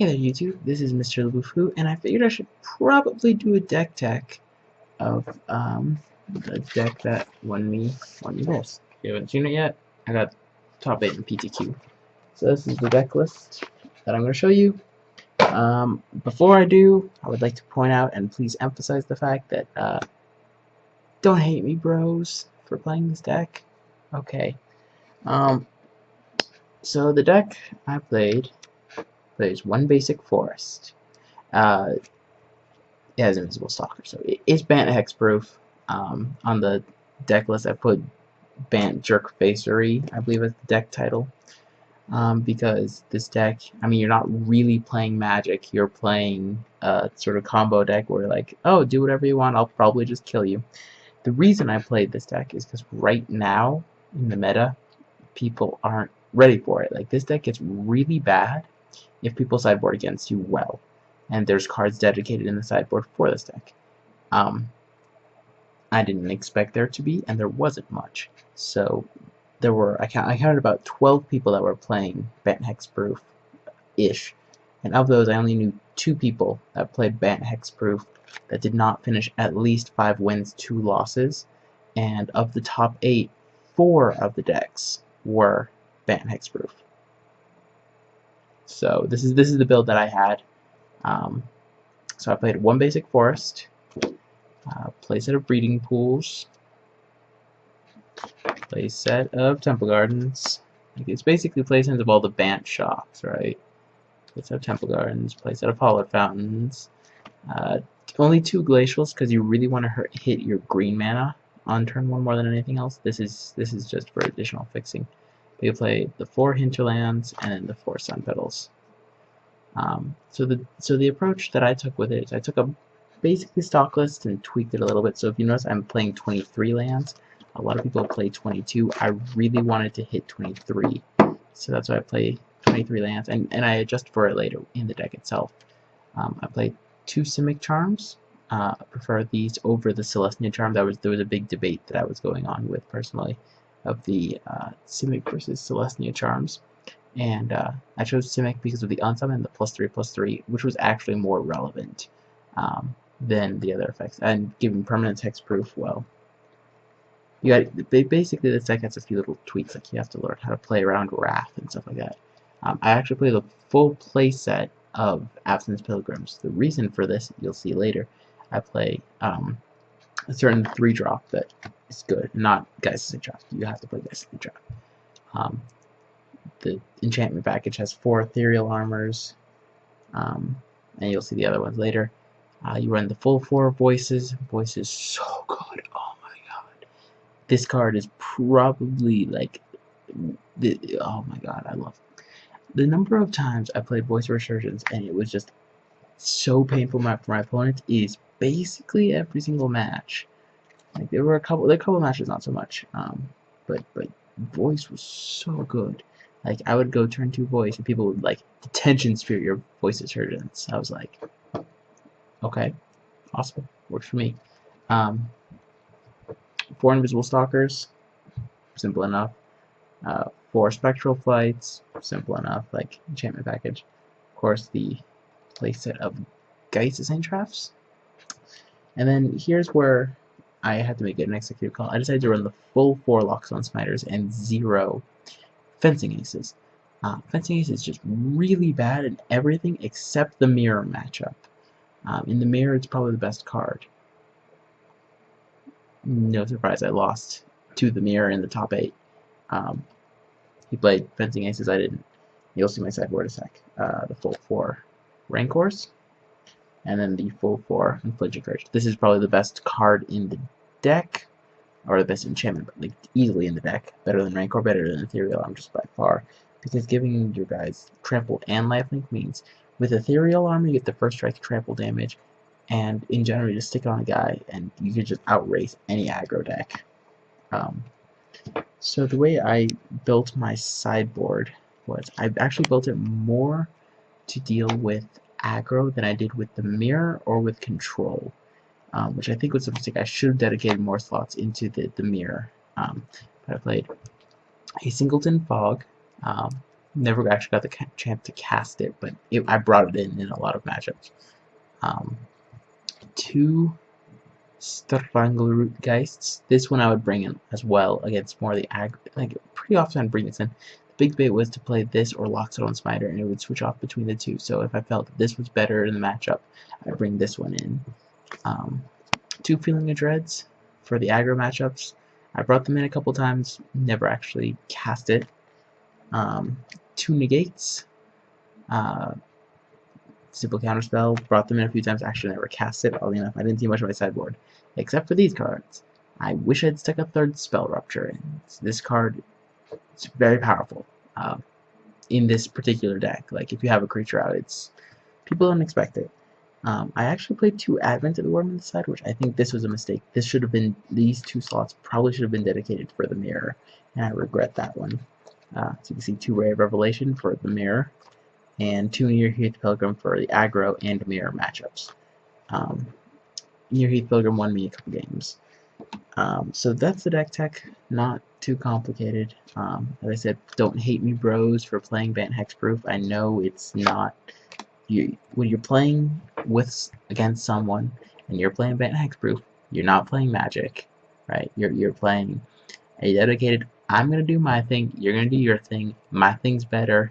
Hey there YouTube, this is Mrlubufu, and I figured I should probably do a deck tech of the deck that won me this. If you haven't seen it yet, I got top 8 in PTQ. So this is the deck list that I'm going to show you. Before I do, I would like to point out and please emphasize the fact that don't hate me bros for playing this deck. Okay. So the deck I played plays one basic forest. It has Invisible Stalker, so it is Bant Hexproof. On the deck list, I put Bant Jerkfacery, I believe is the deck title, because this deck, I mean, you're not really playing Magic, you're playing a sort of combo deck where, like, oh, do whatever you want, I'll probably just kill you. The reason I played this deck is because right now, in the meta, people aren't ready for it. Like, this deck gets really bad if people sideboard against you well, and there's cards dedicated in the sideboard for this deck. I didn't expect there to be, and there wasn't much. So there were, I counted about 12 people that were playing Bant Hexproof-ish, and of those I only knew 2 people that played Bant Hexproof that did not finish at least 5 wins, 2 losses, and of the top 8, 4 of the decks were Bant Hexproof. So this is the build that I had. So I played one basic forest, play set of breeding pools, play set of temple gardens. It's basically play sets of all the Bant shops, right? Play set of temple gardens, play set of hollow fountains. Only 2 glacials because you really want to hit your green mana on turn 1 more than anything else. This is just for additional fixing. You play the 4 hinterlands and then the 4 sun petals. So the approach that I took with it is I took a basically stock list and tweaked it a little bit. So if you notice, I'm playing 23 lands. A lot of people play 22. I really wanted to hit 23, so that's why I play 23 lands, and I adjust for it later in the deck itself. I played 2 Simic Charms. I prefer these over the Celestia Charm. There was a big debate that I was going on with personally of the Simic versus Celestia Charms, and I chose Simic because of the unsummon, the +3/+3, which was actually more relevant than the other effects, and giving permanent hexproof. Well, you got basically this deck has a few little tweaks, like you have to learn how to play around Wrath and stuff like that. I actually played the full play set of Absence Pilgrims. The reason for this you'll see later. I play a certain 3-drop that is good, not Geist Trap. You have to play Geist Trap. The enchantment package has 4 ethereal armors, and you'll see the other ones later. You run the full 4 voices. Voice is so good. Oh my god, this card is probably like oh my god, I love it. The number of times I played Voice Resurgence and it was just so painful for my opponent is basically every single match. Like there were a couple matches not so much, but Voice was so good. Like I would go turn 2 Voice and people would like Detention Sphere your Voice Resurgence. I was like, okay, awesome, works for me. 4 Invisible Stalkers, simple enough. 4 Spectral Flights, simple enough, like enchantment package. Of course, the playset of Geist Traps. And then here's where I had to make an executive call. I decided to run the full 4 Lockstone Smiters and 0 Fencing Aces. Fencing Ace is just really bad in everything except the mirror matchup. In the mirror, it's probably the best card. No surprise, I lost to the mirror in the top 8. He played Fencing Aces, I didn't. You'll see my sideboard in a sec. The full 4 Rancors, and then the full 4 Infliging Courage. This is probably the best card in the deck, or the best enchantment, but like easily in the deck. Better than Rancor, better than Ethereal Arm, just by far. Because giving your guys Trample and Lifelink means with Ethereal Arm you get the first strike trample damage, and in general you just stick it on a guy and you can just outrace any aggro deck. So the way I built my sideboard was I actually built it more to deal with aggro than I did with the mirror or with control, which I think was a mistake. I should have dedicated more slots into the mirror. But I played a Singleton Fog, Never actually got the chance to cast it, but I brought it in a lot of matchups. 2 Stranglergeists. This one I would bring in as well against more of the like pretty often I'd bring this in. The big bait was to play this or Lockstone Smiter, and it would switch off between the two. So if I felt that this was better in the matchup, I'd bring this one in. 2 Feeling of Dreads for the aggro matchups. I brought them in a couple times, never actually cast it. 2 Negates. Simple Counterspell, brought them in a few times, actually never cast it. Oddly enough, I didn't see much of my sideboard, except for these cards. I wish I'd stuck a 3rd Spell Rupture in. This card is very powerful in this particular deck. Like, if you have a creature out, people don't expect it. I actually played 2 Advent of the Worm on the side, which I think this was a mistake. This should have been, these 2 slots probably should have been dedicated for the Mirror, and I regret that one. So you can see 2 Ray of Revelation for the Mirror, and 2 Near Heath Pilgrim for the aggro and mirror matchups. Near Heath Pilgrim won me a couple games. So that's the deck tech, not too complicated. As I said, don't hate me bros for playing Bant Hexproof. I know it's not, when you're playing against someone and you're playing Bant Hexproof, you're not playing Magic, right? You're playing a dedicated, I'm going to do my thing, you're going to do your thing, my thing's better,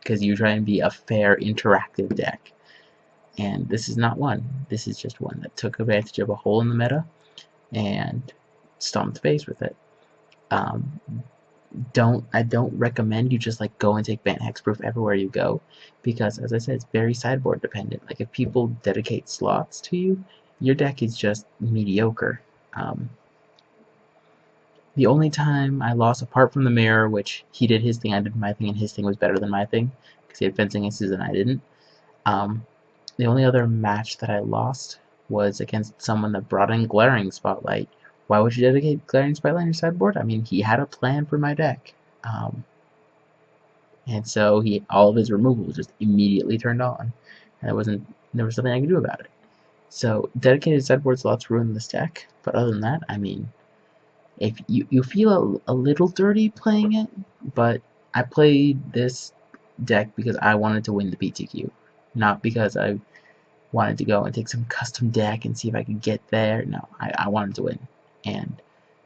because you try and be a fair, interactive deck. And this is not one. This is just one that took advantage of a hole in the meta and stomped face with it. I don't recommend you just like go and take Bant Hexproof everywhere you go, because as I said, it's very sideboard dependent. Like if people dedicate slots to you, your deck is just mediocre. The only time I lost, apart from the Mirror, which he did his thing, I did my thing, and his thing was better than my thing, because he had Fencing Aces and I didn't. The only other match that I lost was against someone that brought in Glaring Spotlight. Why would you dedicate Glaring Spotlight on your sideboard? I mean, he had a plan for my deck. And so all of his removal just immediately turned on. And there was nothing I could do about it. So dedicated sideboard slots ruin this deck, but other than that, I mean, if you feel a little dirty playing it, but I played this deck because I wanted to win the PTQ, not because I wanted to go and take some custom deck and see if I could get there. No, I wanted to win, and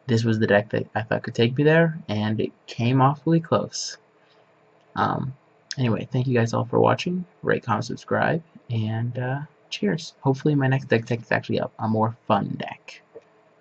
this was the deck that I thought could take me there, and it came awfully close. Anyway, thank you guys all for watching. Rate, comment, subscribe, and cheers. Hopefully my next deck is actually a more fun deck.